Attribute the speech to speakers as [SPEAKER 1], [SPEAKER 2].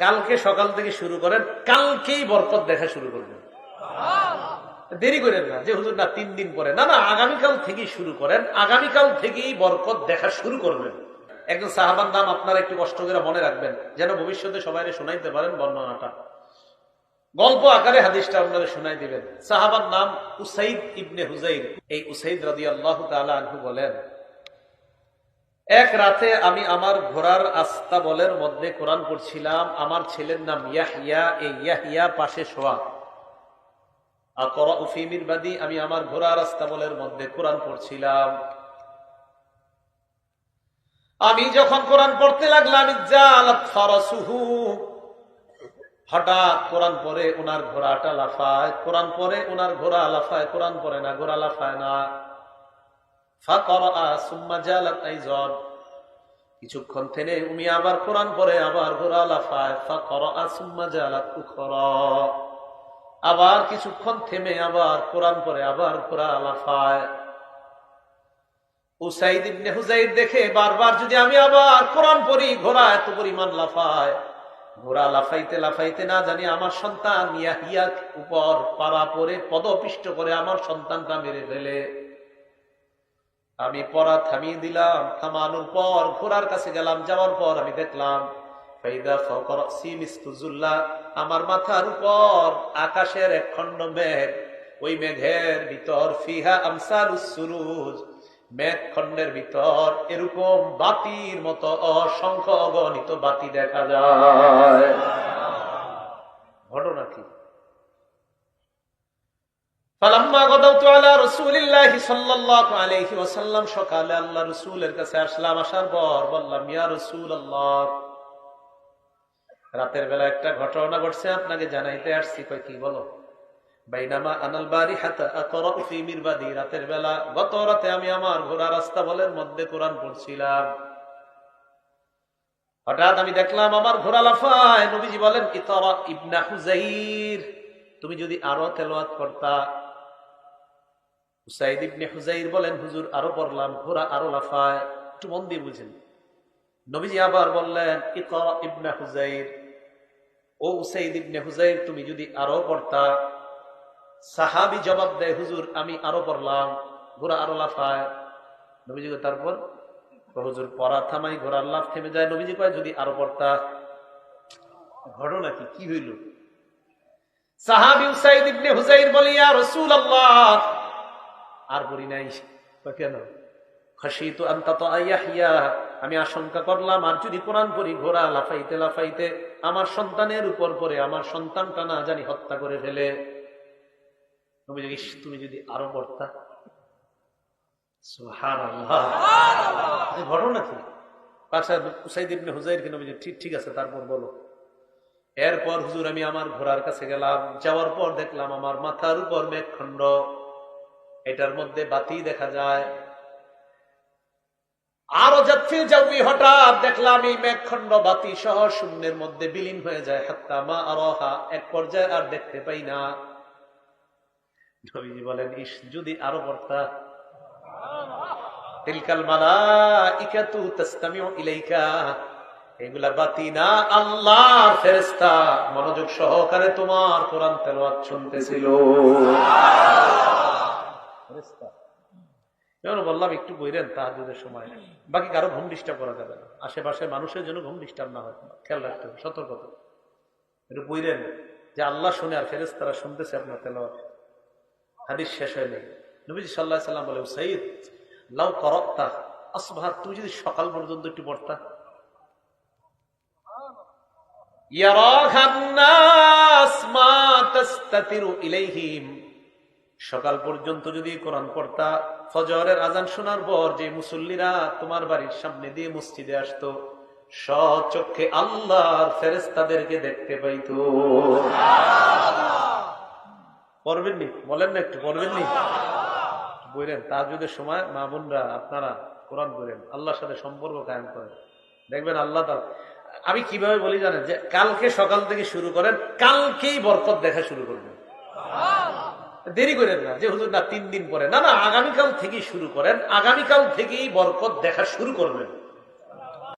[SPEAKER 1] কালকে সকাল থেকে শুরু করেন, কালকেই বরকত দেখা শুরু করবেন। দেরি করেন না যে হুজুর না 3 দিন পরে, না না, আগামীকাল থেকেই শুরু করেন, আগামীকাল থেকেই বরকত দেখা শুরু করবেন। একজন সাহাবার নাম আপনারা একটু কষ্ট করে মনে রাখবেন, যেন ভবিষ্যতে সবাই শোনাইতে পারেন বর্ণনাটা। গল্প আকারে হাদিসটা আপনারা শোনাই দিবেন। সাহাবার নাম উসাইদ ইবনে হুজাইর। এই উসাইদ রাদিয়াল্লাহু তাআলা আনহু বলেন, এক রাতে আমি আমার ঘোড়ার আস্তাবলের মধ্যে কোরআন পড়ছিলাম। আমার ছেলের নাম ইয়াহইয়া। এই ইয়াহইয়া পাশে শোয়া। আকরাউ ফি মিরবাদি, আমি আমার ঘোড়ার আস্তাবলের মধ্যে কোরআন পড়ছিলাম। আমি যখন কোরআন পড়তে লাগলাম, জালাত ফারাসুহু, হঠাৎ কোরআন পড়ে ওনার ঘোড়াটা লাফায়, কোরআন পড়ে ওনার ঘোড়া লাফায়, কোরআন পড়ে না ঘোড়া লাফায় না। ফাকরা সুম্মা জালাত আইযান, কিছুক্ষণ থেমে উনি আবার কোরআন পড়ে, আবার ঘোড়া লাফায়। ফাকরা সুম্মা জালাত উখরা, আবার কিছুক্ষণ থেমে আবার কোরআন পড়ে, আবার ঘোড়া লাফায়। উসাইদ ইবনে হুজাইর দেখে বারবার যদি আমি আবার কোরআন পড়ি, ঘোড়া এত পরিমাণ লাফায়, ঘোড়া লাফাইতে লাফাইতে না জানি আমার সন্তান ইয়াহিয়ার উপর পাড়া পড়ে পদপিষ্ট করে আমার সন্তানটা মেরে ফেলে। আমি পড়া থামিয়ে দিলাম। থামানোর পর ঘোড়ার কাছে গেলাম, যাওয়ার পর আমি দেখলাম ফাইদা ফাওকা রাসি মিসতুজুল্লাহ, আমার মাথার উপর আকাশের এক খণ্ড মেঘ, ওই মেঘের ভিতর ফিহা আমসালুস সুরুজ, মেঘ খণ্ডের ভিতর এরকম বাতির মতো অসংখ্য অগণিত বাতি দেখা যায়। ঘটনা কি? ফালাম্মা গাদাউতু আলা রাসূলিল্লাহি সাল্লাল্লাহু আলাইহি ওয়াসাল্লাম, সকালে আল্লাহ রাসূলের কাছে আসলাম। আসার পর বললাম, ইয়া রাসূলুল্লাহ, রাতের বেলা একটা ঘটনা ঘটছে, আপনাকে জানাইতে আসছি। কই কি? বলো। বাইনামা আনাল বারিহাতা আকরাউ ফি মিরবাদি, রাতের বেলা গত রাতে আমি আমার ঘোড়ার আস্তাবলের মধ্যে কোরআন পড়ছিলাম। হঠাৎ আমি দেখলাম আমার ঘোড়া লাফায়। নবীজি বলেন, ইতরা ইবনা হুজাইর, তুমি যদি আরো তেলাওয়াত করতা। উসাইদ ইবনে হুজাইর বলেন, হুজুর আরো পড়লাম, ঘোড়া আরো লাফায়। একটু মন দিয়ে বুঝেন। নবীজি আবার বললেন, ইতরা ইবনা হুজাইর, ও উসাইদ ইবনে হুজাইর, তুমি যদি আরো পড়তা। সাহাবী জবাব দেয়, হুজুর আমি আরো পড়লাম, ঘোড়া আরো লাফায়। নবীজি তারপর হুজুর পড়া থামাই, ঘোড়ার লাফ থেমে যায়। নবীজি কয়, যদি আরো পড়তা। ঘটনা কি? কি হইল? সাহাবী উসাইদ ইবনে হুজাইর বলে, ইয়া রাসূলুল্লাহ, আর পড়ি নাই। কেন? খাশিতু আন তাতা ইয়াহইয়া, আমি আশঙ্কা করলাম আর যদি কোরআন পড়ি, ঘোড়া লাফাইতে লাফাইতে আমার সন্তানের উপর পড়ে আমার সন্তানটা না জানি হত্যা করে ফেলে। তুমি যদি আরো পড়তা। সুবহানাল্লাহ। ঘটনা কি? আচ্ছা, উসাইদ ইবনে হুজাইরকে নবীজি ঠিক আছে, তারপর বলো। এরপর হুজুর আমি আমার ঘোড়ার কাছে গেলাম। যাওয়ার পর দেখলাম আমার মাথার উপর মেঘখণ্ড, এটার মধ্যে বাতি দেখা যায়। আরো যাচ্ছি যাবি, হঠাৎ দেখলাম এই মেঘখণ্ড বাতি সহ শূন্যের মধ্যে বিলীন হয়ে যায়। হাত্তা মা আরাহা, এক পর্যায়ে আর দেখতে পাই না। নবীজি বলেন, ইস, যদি আরো পড়তা। তিলকাল মালাইকাতু তাসতামিউ ইলাইকা, এগুলা বাতি না, আল্লাহর ফেরেশতা মনোযোগ সহকারে তোমার কোরআন তেলাওয়াত শুনতেছিল। ফেরেশতা। যেমন বললাম, একটু বইরেন তাহাজ্জুদের সময়, বাকি কারো ঘুম ডিস্টার্ব করা যাবে না। আশেপাশে মানুষের জন্য ঘুম ডিস্টার্ব না হয়, খেয়াল রাখতে হবে, সতর্কতা। একটু বইরেন যে আল্লাহ শুনে আর ফেরেশতারা শুনতেছে আপনার তেলাওয়াত। হাদিস শেষ হয় নাই। নবীজি সাল্লাল্লাহু আলাইহি সাল্লাম বলে, সাইয়্যিদ লাউ করাতা আসবাহ, তুমি যদি সকাল পর্যন্ত একটু পড়তা। ইয়ারাহান নাস মা তাস্তাতিরু ইলাইহিম, সকাল পর্যন্ত যদি কোরআন পড়তা, ফজরের আজান শোনার পর যে মুসল্লিরা তোমার বাড়ির সামনে দিয়ে মসজিদে আসতো, স্বচক্ষে আল্লাহর ফেরেশতাদেরকে দেখতে পাইতো। পড়বেননি? বলেন না, একটু পড়বেননি? বললেন তাহাজ্জুদের সময় মা বোনরা আপনারা কোরআন পড়েন, আল্লাহর সাথে সম্পর্ক কায়েম করেন, দেখবেন আল্লাহ তাআলা। আমি কিভাবে বলি জানেন? যে কালকে সকাল থেকে শুরু করেন, কালকেই বরকত দেখা শুরু করবেন। দেরি করেন না যে হুজুর না 3 দিন পরে, না না, আগামীকাল থেকেই শুরু করেন, আগামীকাল থেকেই বরকত দেখা শুরু করবেন।